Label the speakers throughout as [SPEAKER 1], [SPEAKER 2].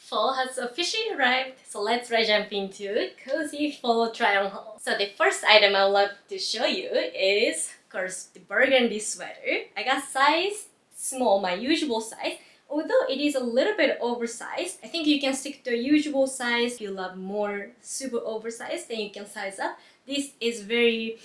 [SPEAKER 1] Fall has officially arrived, so let's jump into cozy fall try-on haul. So the first item I would love to show you is, of course, the burgundy sweater. I got size small, my usual size. Although it is a little bit oversized, I think you can stick to a usual size. If you love more super oversized, then you can size up. This is very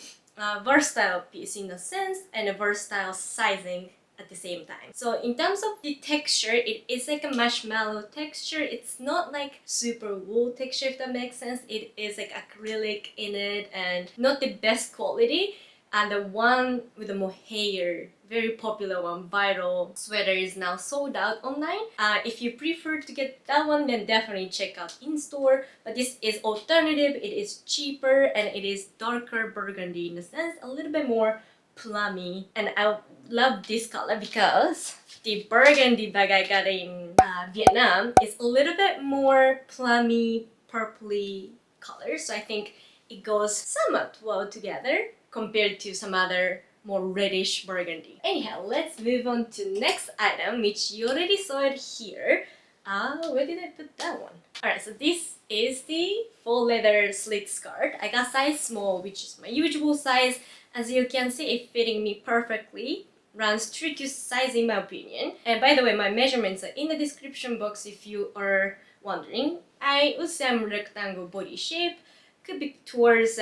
[SPEAKER 1] versatile piece in a sense, and a versatile sizing at the same time. So in terms of the texture, it is like a marshmallow texture. It's not like super wool texture, if that makes sense. It is like acrylic in it and not the best quality. And the one with the mohair, very popular one, viral sweater, is now sold out online. If you prefer to get that one, then definitely check out in-store. But this is alternative, it is cheaper, and it is darker burgundy in a sense, a little bit more plummy. And I love this color because the burgundy bag I got in Vietnam is a little bit more plummy, purpley color. So I think it goes somewhat well together compared to some other more reddish burgundy. Anyhow, let's move on to next item, which you already saw it here. Where did I put that one? Alright, so this is the faux leather slit skirt. I got size small, which is my usual size. As you can see, it fitting me perfectly. Runs true to size in my opinion. And by the way, my measurements are in the description box if you are wondering. I would say I'm rectangle body shape. Could be towards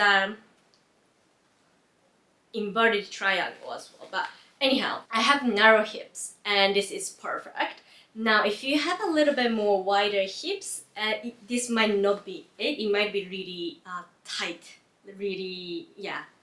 [SPEAKER 1] inverted triangle as well, but anyhow, I have narrow hips and this is perfect. Now if you have a little bit more wider hips, this might not be it. It might be really tight,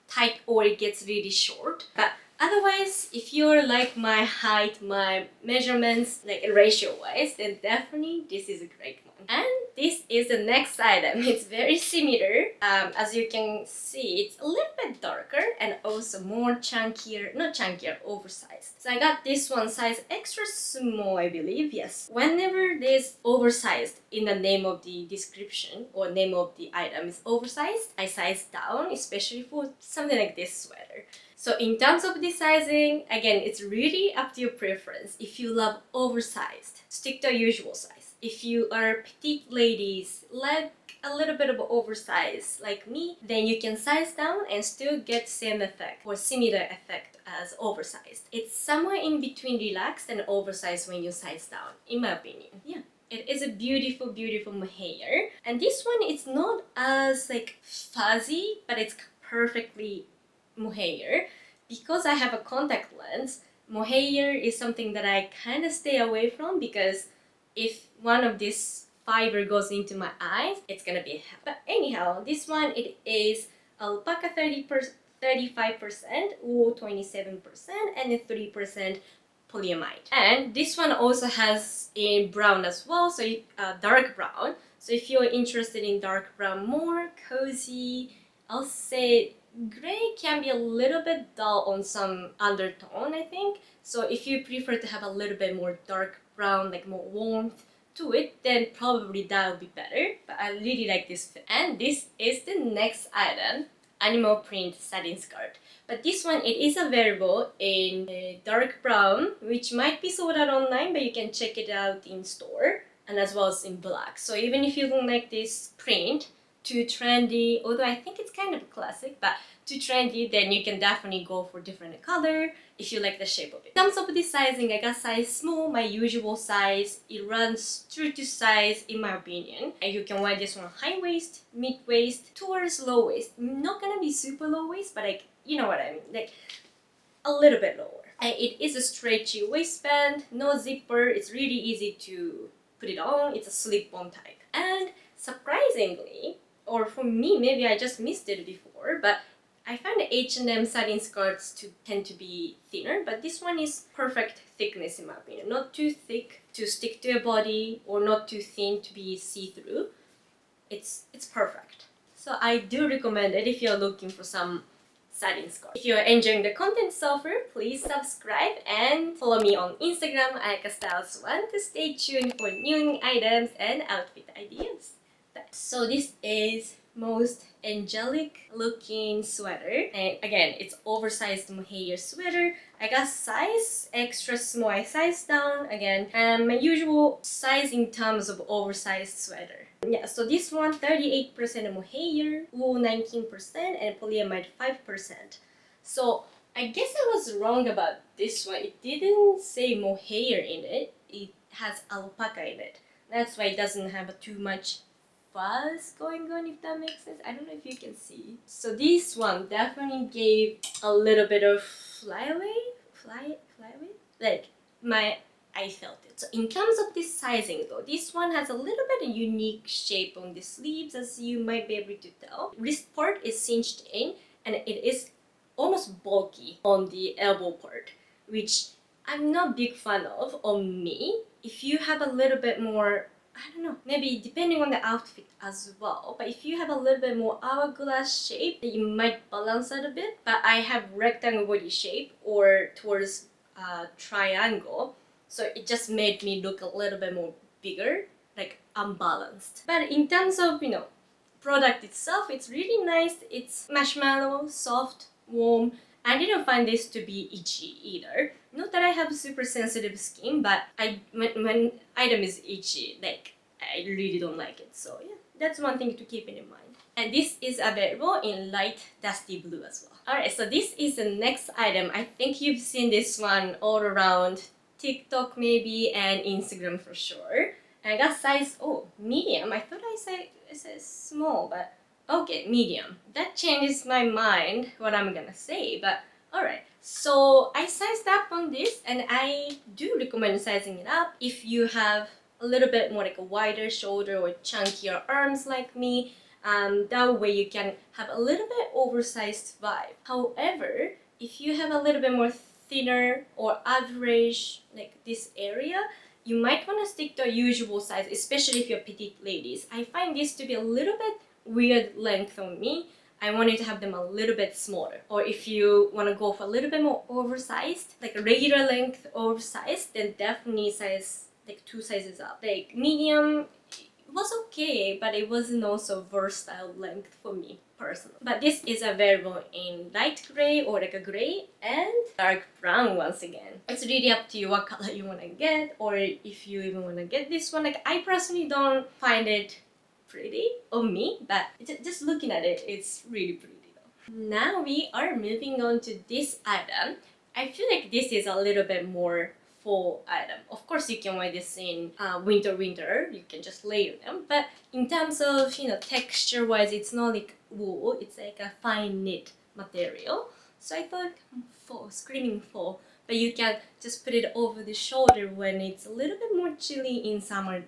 [SPEAKER 1] tight, or it gets really short. But otherwise, if you're like my height, my measurements, like ratio wise, then definitely this is a great one. And this is the next item. It's very similar. As you can see, it's a little bit darker and also more chunkier, not chunkier, oversized. So I got this one size extra small, I believe, yes. Whenever there's oversized in the name of the description or name of the item is oversized, I size down, especially for something like this sweater. So in terms of the sizing, again, it's really up to your preference. If you love oversized, stick to a usual size. If you are petite ladies, like a little bit of oversized like me, then you can size down and still get same effect or similar effect as oversized. It's somewhere in between relaxed and oversized when you size down, in my opinion. Yeah. It is a beautiful, beautiful mohair. And this one, it's not as like fuzzy, but it's perfectly mohair. Because I have a contact lens, mohair is something that I kind of stay away from because if one of these fiber goes into my eyes, it's gonna be hell. But anyhow, this one, it is alpaca 35%, wool 27%, and 3% polyamide. And this one also has in brown as well, so dark brown. So if you're interested in dark brown, more cozy, I'll say gray can be a little bit dull on some undertone, I think. So if you prefer to have a little bit more dark brown, like more warmth to it, then probably that would be better. But I really like this fit. And this is the next item, animal print satin skirt. But this one, it is available in a dark brown, which might be sold out online, but you can check it out in store, and as well as in black. So even if you don't like this print, too trendy, although I think it's kind of classic, but too trendy, then you can definitely go for different color if you like the shape of it. In terms of the sizing, I got size small, my usual size. It runs true to size in my opinion. And you can wear this one high waist, mid waist, towards low waist. Not gonna be super low waist, but like, you know what I mean, like a little bit lower. And it is a stretchy waistband, no zipper. It's really easy to put it on. It's a slip-on type. And surprisingly, or for me, maybe I just missed it before, but I find the H&M satin skirts to tend to be thinner, but this one is perfect thickness in my opinion. Not too thick to stick to your body, or not too thin to be see-through. It's perfect. So I do recommend it if you're looking for some satin skirt. If you're enjoying the content so far, please subscribe and follow me on Instagram, ayakastyles1, to stay tuned for new items and outfit ideas. So this is most angelic looking sweater, and again it's oversized mohair sweater. I got size extra small, I sized down again, and my usual size in terms of oversized sweater. Yeah, so this one 38% mohair, wool 19%, and polyamide 5%. So I guess I was wrong about this one. It didn't say mohair in it. It has alpaca in it. That's why it doesn't have too much fuzz going on, if that makes sense. I don't know if you can see. So this one definitely gave a little bit of flyaway. Like I felt it. So in terms of this sizing though, this one has a little bit of unique shape on the sleeves, as you might be able to tell. Wrist part is cinched in, and it is almost bulky on the elbow part, which I'm not a big fan of on me. If you have a little bit more, I don't know, maybe depending on the outfit as well, but if you have a little bit more hourglass shape, you might balance it a bit. But I have rectangle body shape or towards triangle, so it just made me look a little bit more bigger, like unbalanced. But in terms of, you know, product itself, it's really nice. It's marshmallow, soft, warm. I didn't find this to be itchy either. Not that I have super sensitive skin, but when item is itchy, like I really don't like it. So yeah, that's one thing to keep in mind. And this is available in light dusty blue as well. Alright, so this is the next item. I think you've seen this one all around TikTok maybe and Instagram for sure. And I got size, medium. I thought I said small, but okay, medium. That changes my mind what I'm gonna say, but alright. So I sized up on this, and I do recommend sizing it up if you have a little bit more like a wider shoulder or chunkier arms like me. That way you can have a little bit oversized vibe. However, if you have a little bit more thinner or average like this area, you might want to stick to a usual size, especially if you're petite ladies. I find this to be a little bit weird length on me. I wanted to have them a little bit smaller. Or if you want to go for a little bit more oversized, like a regular length oversized, then definitely size like 2 sizes up. Like medium was okay, but it wasn't also versatile length for me personally. But this is available in light gray or like a gray and dark brown once again. It's really up to you what color you want to get, or if you even want to get this one. Like I personally don't find it pretty on me, but just looking at it, it's really pretty though. Now we are moving on to this item. I feel like this is a little bit more fall item. Of course you can wear this in winter, you can just layer them, but in terms of, you know, texture wise, it's not like wool, it's like a fine knit material. So I thought fall, screaming fall, but you can just put it over the shoulder when it's a little bit more chilly in summer nights.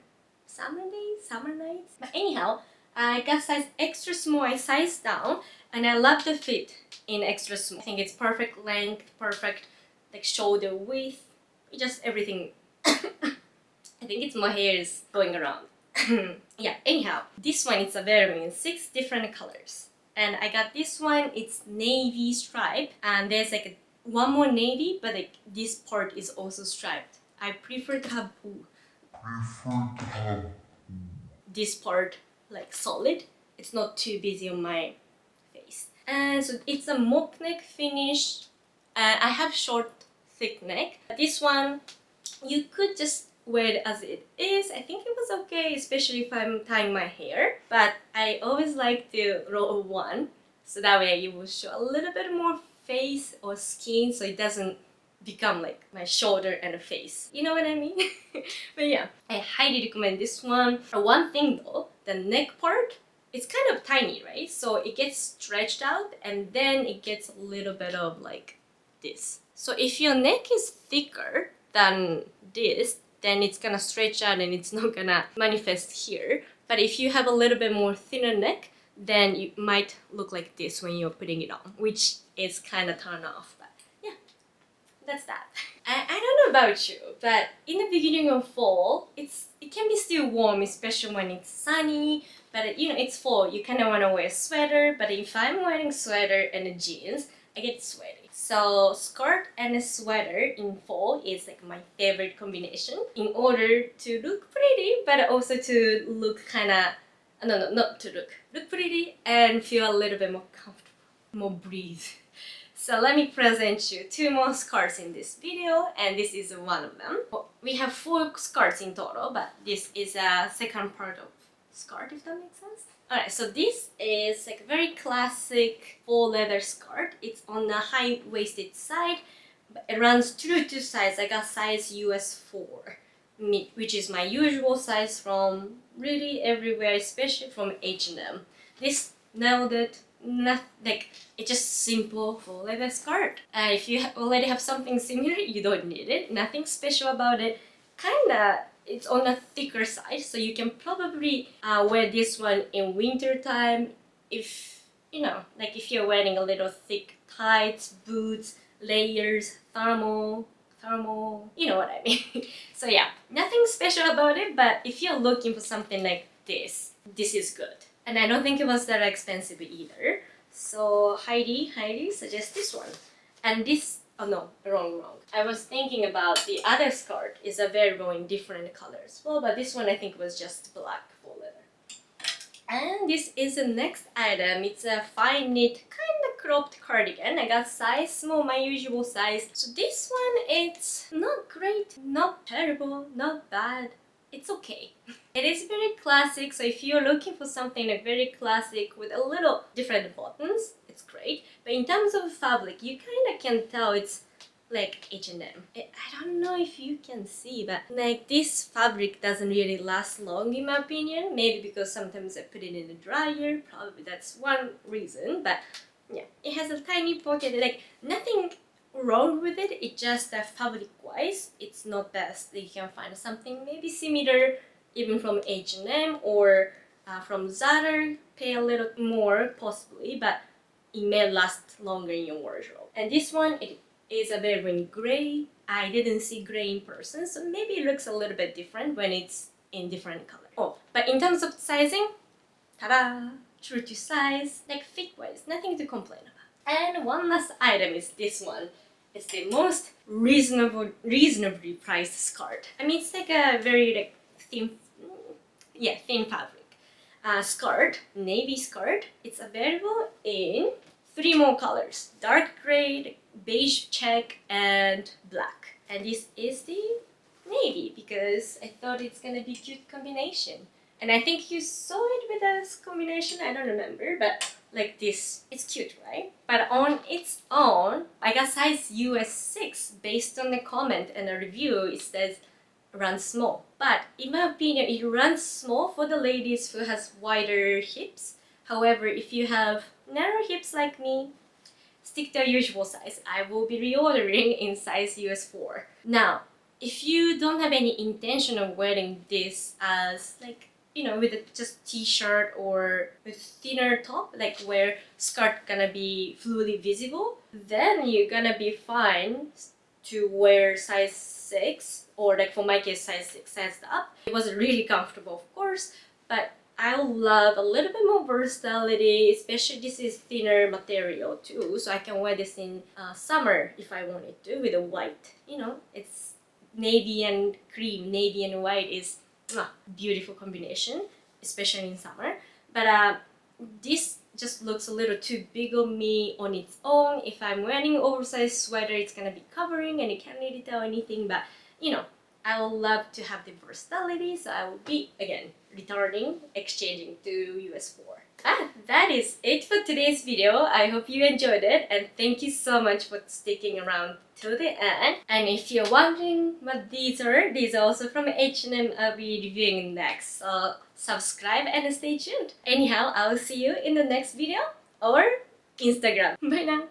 [SPEAKER 1] But anyhow, I got size extra small. I sized down, and I love the fit in extra small. I think it's perfect length, perfect like shoulder width, just everything. I think it's my hair is going around. Yeah, anyhow, this one is available in 6 different colors, and I got this one. It's navy stripe, and there's like one more navy, but like this part is also striped. I prefer to have this part like solid. It's not too busy on my face. And so it's a mock neck finish. I have short thick neck. This one you could just wear it as it is. I think it was okay, especially if I'm tying my hair, but I always like to roll one, so that way you will show a little bit more face or skin, so it doesn't become like my shoulder and a face. You know what I mean? But yeah, I highly recommend this one. One thing though, the neck part, it's kind of tiny, right? So it gets stretched out, and then it gets a little bit of like this. So if your neck is thicker than this, then it's gonna stretch out and it's not gonna manifest here. But if you have a little bit more thinner neck, then you might look like this when you're putting it on, which is kind of turn off. But yeah, that's that. I don't know about you, but in the beginning of fall, it can be still warm, especially when it's sunny. But you know, it's fall, you kind of want to wear a sweater. But if I'm wearing sweater and jeans, I get sweaty. So skirt and a sweater in fall is like my favorite combination in order to look pretty, but also to look kind of no, not to look pretty and feel a little bit more comfortable, more breathe. So let me present you 2 more skirts in this video, and this is one of them. We have 4 skirts in total, but this is a second part of skirt, if that makes sense. Alright, so this is like a very classic faux leather skirt. It's on the high-waisted side, but it runs true to size. I got size US 4, which is my usual size from really everywhere, especially from H&M. This nailed it. Not like it's just simple faux leather skirt. If you already have something similar, you don't need it. Nothing special about it. Kinda, it's on a thicker side, so you can probably wear this one in winter time. If you know, like if you're wearing a little thick tights, boots, layers, thermal, you know what I mean. So yeah, nothing special about it. But if you're looking for something like this is good. And I don't think it was that expensive either. So highly suggest this one. And this, oh no, wrong. I was thinking about the other skirt is available in different colors. Well, but this one I think was just black faux leather. And this is the next item. It's a fine knit, kind of cropped cardigan. I got size small, my usual size. So this one, it's not great, not terrible, not bad. It's okay. It is very classic, so if you're looking for something like very classic with a little different buttons, it's great. But in terms of fabric, you kind of can tell it's like H&M. I don't know if you can see, but like this fabric doesn't really last long in my opinion. Maybe because sometimes I put it in the dryer, probably that's one reason. But yeah, it has a tiny pocket, like nothing wrong with it. It's just that fabric wise it's not best. You can find something maybe similar even from H&M or from Zara, pay a little more possibly, but it may last longer in your wardrobe. And this one, it is available in gray. I didn't see gray in person, so maybe it looks a little bit different when it's in different colors. Oh, but in terms of sizing, ta-da! True to size, like fit wise, nothing to complain about. And one last item is this one. It's the most reasonably priced skirt. I mean, it's like a very like thin fabric skirt, navy skirt. It's available in 3 more colors: dark gray, beige check, and black. And this is the navy because I thought it's gonna be a cute combination. And I think you saw it with this combination, I don't remember, but like this. It's cute, right? But on its own, I got size US 6 based on the comment and the review. It says runs small. But in my opinion, it runs small for the ladies who has wider hips. However, if you have narrow hips like me, stick to your usual size. I will be reordering in size US 4. Now, if you don't have any intention of wearing this as like, you know, with just t-shirt or with thinner top, like where skirt gonna be fully visible, then you're gonna be fine to wear size 6, or like for my case size 6 sized up. It was really comfortable, of course, but I love a little bit more versatility, especially this is thinner material too, so I can wear this in summer if I wanted to with a white. You know, it's navy and cream, navy and white is beautiful combination, especially in summer. But this just looks a little too big on me on its own. If I'm wearing an oversized sweater, it's gonna be covering and you can't really tell anything. But you know, I would love to have the versatility, so I will be again exchanging to US 4. That is it for today's video. I hope you enjoyed it, and thank you so much for sticking around till the end. And if you're wondering what these are also from H&M. I'll be reviewing next, so subscribe and stay tuned. Anyhow, I'll see you in the next video or Instagram. Bye now.